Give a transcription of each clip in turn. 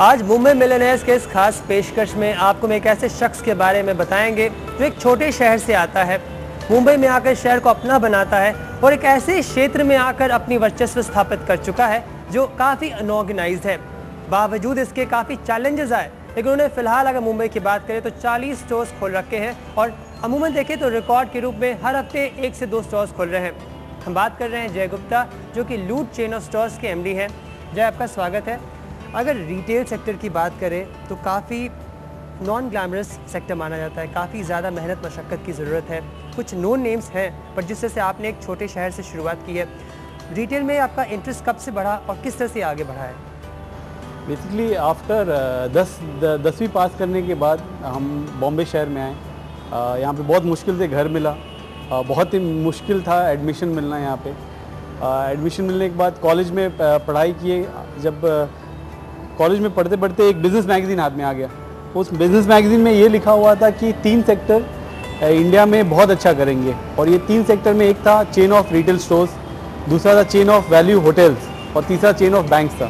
आज मुंबई मिलियनेयर्स के इस खास पेशकश में आपको हम एक ऐसे शख्स के बारे में बताएंगे जो एक छोटे शहर से आता है, मुंबई में आकर शहर को अपना बनाता है और एक ऐसे क्षेत्र में आकर अपनी वर्चस्व स्थापित कर चुका है जो काफ़ी अनऑर्गेनाइज्ड है। बावजूद इसके काफ़ी चैलेंजेस आए, लेकिन उन्हें फिलहाल अगर मुंबई की बात करें तो 40 स्टोर्स खोल रखे हैं और अमूमन देखें तो रिकॉर्ड के रूप में हर हफ्ते 1 से 2 स्टोर्स खोल रहे हैं। हम बात कर रहे हैं जय गुप्ता, जो कि लूट चेन ऑफ स्टोर्स के एमडी हैं। जय, आपका स्वागत है। अगर रिटेल सेक्टर की बात करें तो काफ़ी नॉन ग्लैमरस सेक्टर माना जाता है, काफ़ी ज़्यादा मेहनत मशक्क़त की ज़रूरत है। कुछ नोन नेम्स हैं, पर जिस तरह से आपने एक छोटे शहर से शुरुआत की है, रिटेल में आपका इंटरेस्ट कब से बढ़ा और किस तरह से आगे बढ़ा है? बेसिकली आफ्टर 10वीं पास करने के बाद हम बॉम्बे शहर में आए। यहाँ पे बहुत मुश्किल से घर मिला, बहुत ही मुश्किल था एडमिशन मिलना यहाँ पे। एडमिशन मिलने के बाद कॉलेज में पढ़ाई किए। जब कॉलेज में पढ़ते पढ़ते एक बिज़नेस मैगज़ीन हाथ में आ गया। उस बिज़नेस मैगज़ीन में ये लिखा हुआ था कि 3 सेक्टर इंडिया में बहुत अच्छा करेंगे, और ये 3 सेक्टर में एक था चेन ऑफ रिटेल स्टोर्स, दूसरा था चेन ऑफ वैल्यू होटल्स और तीसरा चेन ऑफ बैंक्स था।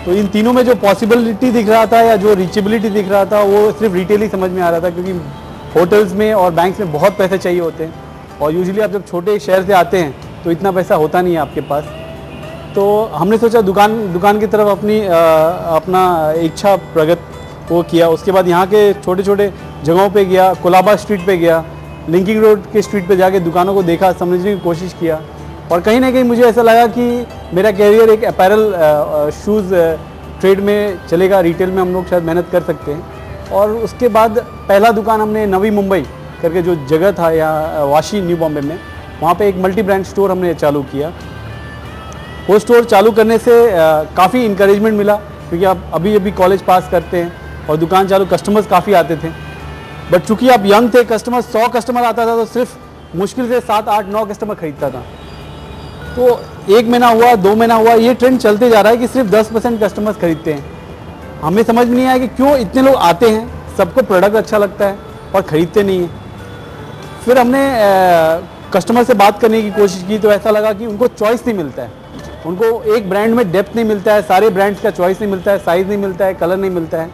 तो इन तीनों में जो पॉसिबिलिटी दिख रहा था या जो रीचेबिलिटी दिख रहा था वो सिर्फ रिटेल ही समझ में आ रहा था, क्योंकि होटल्स में और बैंक्स में बहुत पैसे चाहिए होते हैं और यूजुअली आप जब छोटे शहर से आते हैं तो इतना पैसा होता नहीं है आपके पास। तो हमने सोचा दुकान की तरफ अपना इच्छा प्रगट वो किया। उसके बाद यहाँ के छोटे छोटे जगहों पे गया, कोलाबा स्ट्रीट पे गया, लिंकिंग रोड के स्ट्रीट पे जाके दुकानों को देखा, समझने की कोशिश किया, और कहीं ना कहीं मुझे ऐसा लगा कि मेरा कैरियर एक अपैरल शूज़ ट्रेड में चलेगा, रिटेल में हम लोग शायद मेहनत कर सकते हैं। और उसके बाद पहला दुकान हमने नवी मुंबई करके जो जगह था या वाशी न्यू बॉम्बे में, वहाँ पे एक मल्टी ब्रांड स्टोर हमने चालू किया। वो स्टोर चालू करने से काफ़ी इंकरेजमेंट मिला, क्योंकि आप अभी कॉलेज पास करते हैं और दुकान चालू, कस्टमर्स काफ़ी आते थे। बट चूँकि आप यंग थे, 100 कस्टमर आता था तो सिर्फ मुश्किल से 7, 8, 9 कस्टमर खरीदता था। तो 1 महीना हुआ, 2 महीना हुआ, ये ट्रेंड चलते जा रहा है कि सिर्फ 10% कस्टमर्स खरीदते हैं। हमें समझ में नहीं आया कि क्यों इतने लोग आते हैं, सबको प्रोडक्ट अच्छा लगता है और ख़रीदते नहीं हैं। फिर हमने कस्टमर से बात करने की कोशिश की तो ऐसा लगा कि उनको चॉइस नहीं मिलता है, उनको एक ब्रांड में डेप्थ नहीं मिलता है, सारे ब्रांड्स का चॉइस नहीं मिलता है, साइज़ नहीं मिलता है, कलर नहीं मिलता है।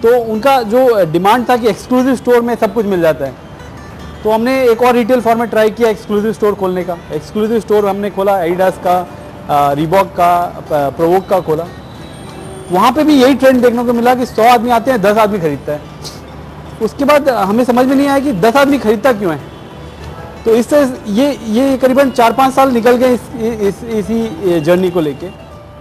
तो उनका जो डिमांड था कि एक्सक्लूसिव स्टोर में सब कुछ मिल जाता है। तो हमने एक और रिटेल फॉर्मेट ट्राई किया एक्सक्लूसिव स्टोर खोलने का। एक्सक्लूसिव स्टोर हमने खोला, एडिडास का, रीबॉक का, प्रोवोक का खोला। वहाँ पे भी यही ट्रेंड देखने को मिला कि 100 आदमी आते हैं, 10 आदमी खरीदता है। उसके बाद हमें समझ में नहीं आया कि 10 आदमी खरीदता क्यों है। तो इससे ये करीबन 4-5 साल निकल गए इसी जर्नी को लेके।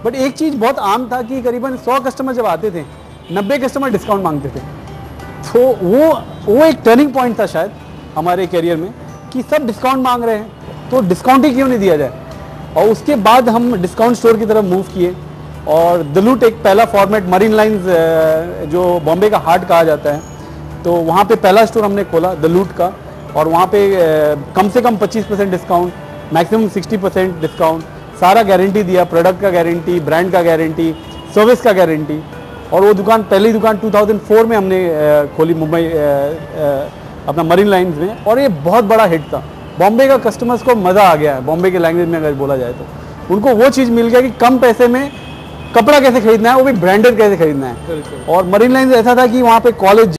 बट एक चीज़ बहुत आम था कि करीबन 100 कस्टमर जब आते थे, 90 कस्टमर डिस्काउंट मांगते थे। तो वो एक टर्निंग पॉइंट था शायद हमारे करियर में कि सब डिस्काउंट मांग रहे हैं, तो डिस्काउंट ही क्यों नहीं दिया जाए। और उसके बाद हम डिस्काउंट स्टोर की तरफ मूव किए, और द लूट एक पहला फॉर्मेट, मरीन लाइन्स जो बॉम्बे का हार्ट कहा जाता है, तो वहाँ पे पहला स्टोर हमने खोला द लूट का। और वहाँ पे कम से कम 25% डिस्काउंट, मैक्सिमम 60% डिस्काउंट, सारा गारंटी दिया, प्रोडक्ट का गारंटी, ब्रांड का गारंटी, सर्विस का गारंटी। और वो दुकान, पहली दुकान 2004 में हमने खोली मुंबई अपना मरीन लाइन्स में, और ये बहुत बड़ा हिट था। बॉम्बे का कस्टमर्स को मज़ा आ गया है, बॉम्बे के लैंग्वेज में अगर बोला जाए तो उनको वो चीज़ मिल गया कि कम पैसे में कपड़ा कैसे खरीदना है, वो भी ब्रांडेड कैसे खरीदना है। और मरीन लाइन्स ऐसा था कि वहाँ पे कॉलेज